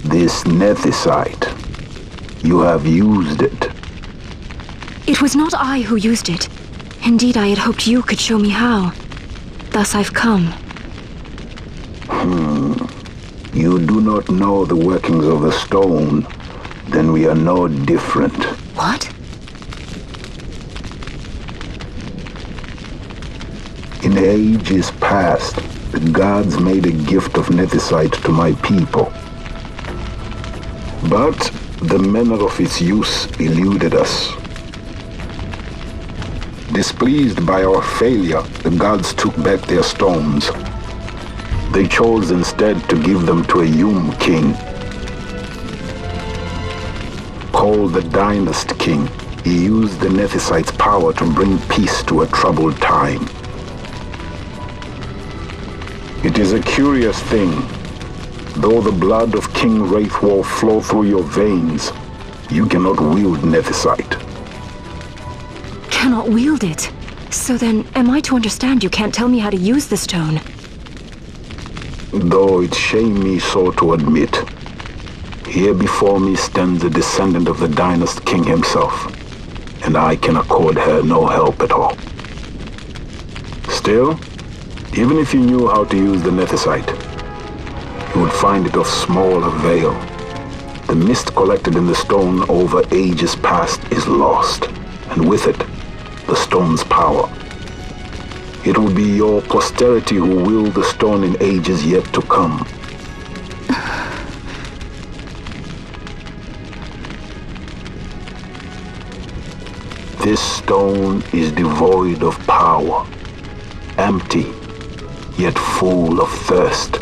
This nethicite. You have used it. It was not I who used it. Indeed, I had hoped you could show me how. Thus I've come. You do not know the workings of the stone. Then we are no different. What? In ages past, the gods made a gift of nethicite to my people. But the manner of its use eluded us. Displeased by our failure, the gods took back their stones. They chose instead to give them to a Yum king. Called the Dynast King, he used the nethicite's power to bring peace to a troubled time. It is a curious thing. Though the blood of King Wraithwolf flow through your veins, you cannot wield nethicite. Cannot wield it? So then, am I to understand you can't tell me how to use the stone? Though it shame me so to admit, here before me stands a descendant of the Dynast King himself, and I can accord her no help at all. Still, even if you knew how to use the nethicite, you would find it of small avail. The mist collected in the stone over ages past is lost, and with it, the stone's power. It will be your posterity who will the stone in ages yet to come. This stone is devoid of power, empty, yet full of thirst.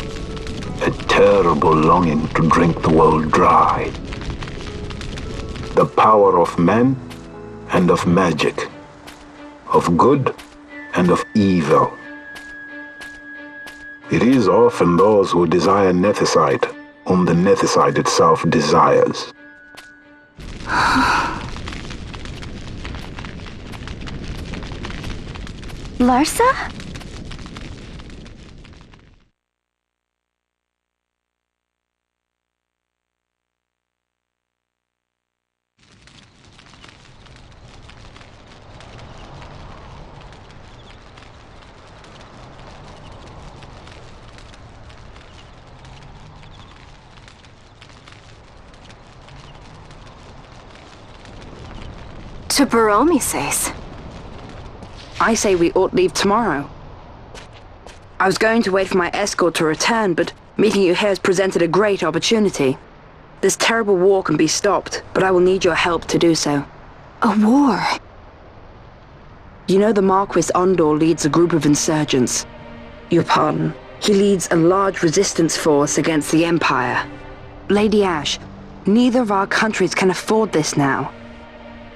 A terrible longing to drink the world dry. The power of men and of magic, of good and of evil. It is often those who desire nethicite whom the nethicite itself desires. Larsa? To Bur-Omisace. I say we ought leave tomorrow. I was going to wait for my escort to return, but meeting you here has presented a great opportunity. This terrible war can be stopped, but I will need your help to do so. A war? You know the Marquis Ondor leads a group of insurgents. Your pardon. He leads a large resistance force against the Empire. Lady Ash, neither of our countries can afford this now.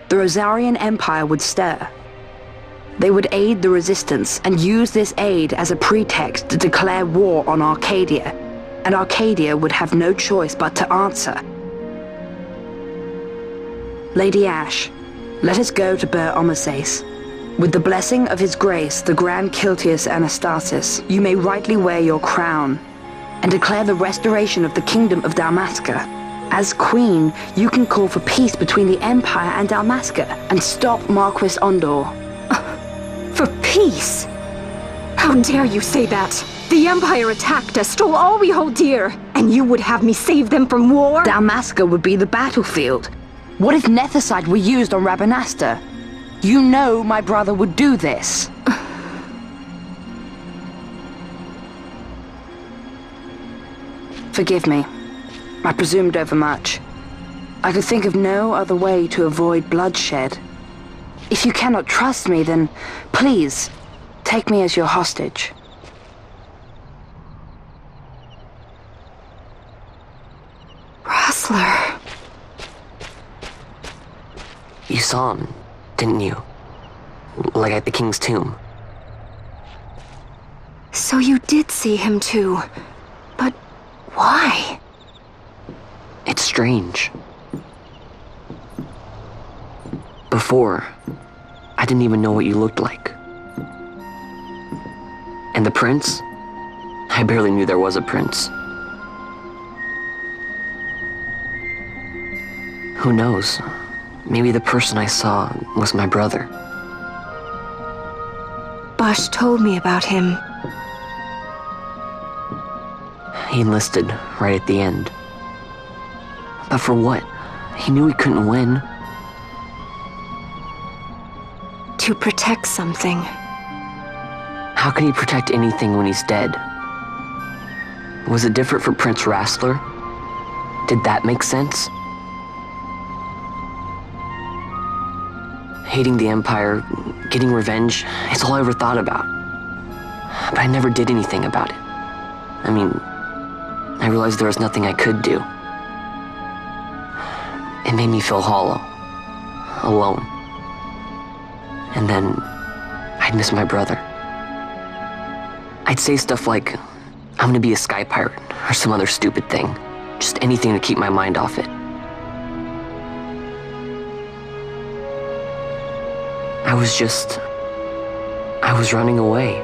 The Rosarian Empire would stir. They would aid the resistance and use this aid as a pretext to declare war on Arcadia, and Arcadia would have no choice but to answer. Lady Ash, let us go to Bur-Omisace. With the blessing of His Grace, the Grand Kiltius Anastasis, you may rightly wear your crown and declare the restoration of the Kingdom of Dalmasca. As Queen, you can call for peace between the Empire and Dalmasca and stop Marquis Ondor. For peace? How dare you say that? The Empire attacked us, stole all we hold dear, and you would have me save them from war? Dalmasca would be the battlefield. What if nethicite were used on Rabanasta? You know my brother would do this. Forgive me. I presumed overmuch. I could think of no other way to avoid bloodshed. If you cannot trust me, then please, take me as your hostage. Rustler. You saw him, didn't you? Like at the King's tomb. So you did see him too. But why? It's strange. Before, I didn't even know what you looked like. And the prince? I barely knew there was a prince. Who knows? Maybe the person I saw was my brother. Bush told me about him. He enlisted right at the end. But for what? He knew he couldn't win. To protect something. How can he protect anything when he's dead? Was it different for Prince Rassler? Did that make sense? Hating the Empire, getting revenge, it's all I ever thought about. But I never did anything about it. I mean, I realized there was nothing I could do. It made me feel hollow, alone. And then, I'd miss my brother. I'd say stuff like, I'm gonna be a sky pirate, or some other stupid thing. Just anything to keep my mind off it. I was running away.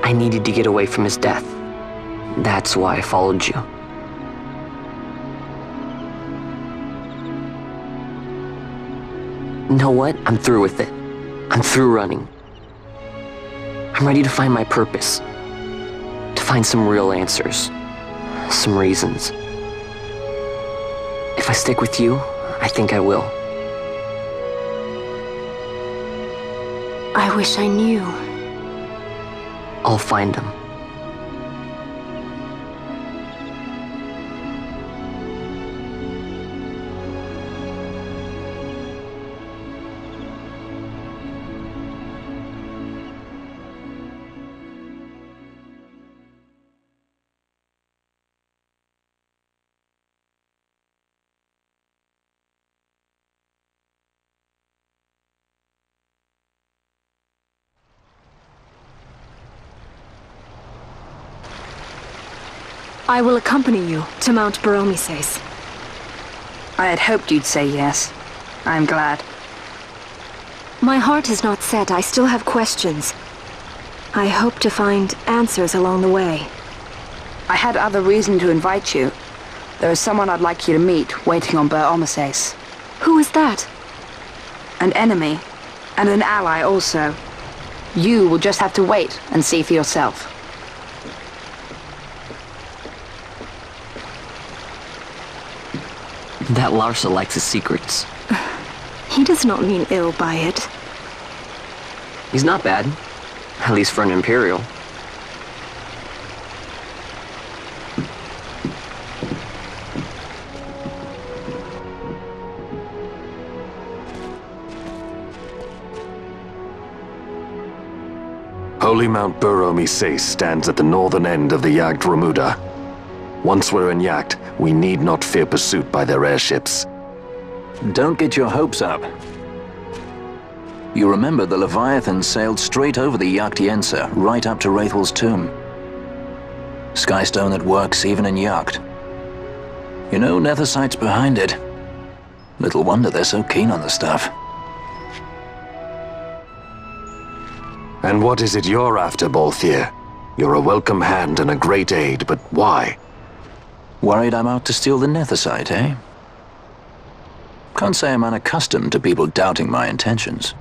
I needed to get away from his death. That's why I followed you. You know what? I'm through with it. I'm through running. I'm ready to find my purpose. To find some real answers. Some reasons. If I stick with you, I think I will. I wish I knew. I'll find them. I will accompany you to Mount Bur-Omisace. I had hoped you'd say yes. I'm glad. My heart is not set. I still have questions. I hope to find answers along the way. I had other reason to invite you. There is someone I'd like you to meet waiting on Bur-Omisace. Who is that? An enemy, and an ally also. You will just have to wait and see for yourself. That Larsa likes his secrets. He does not mean ill by it. He's not bad. At least for an Imperial. Holy Mount Bur-Omisace stands at the northern end of the Jagd Remuda. Once we're in Jagd, we need not fear pursuit by their airships. Don't get your hopes up. You remember the Leviathan sailed straight over the Jagd right up to Wraithel's tomb. Skystone that works even in Jagd. You know, Nethersight's behind it. Little wonder they're so keen on the stuff. And what is it you're after, Balthier? You're a welcome hand and a great aid, but why? Worried I'm out to steal the Nethersight, eh? Can't say I'm unaccustomed to people doubting my intentions.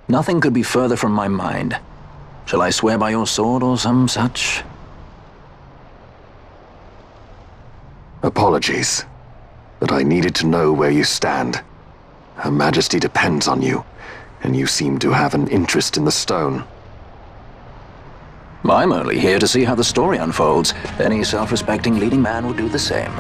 Nothing could be further from my mind. Shall I swear by your sword or some such? Apologies, but I needed to know where you stand. Her Majesty depends on you, and you seem to have an interest in the stone. I'm only here to see how the story unfolds. Any self-respecting leading man would do the same.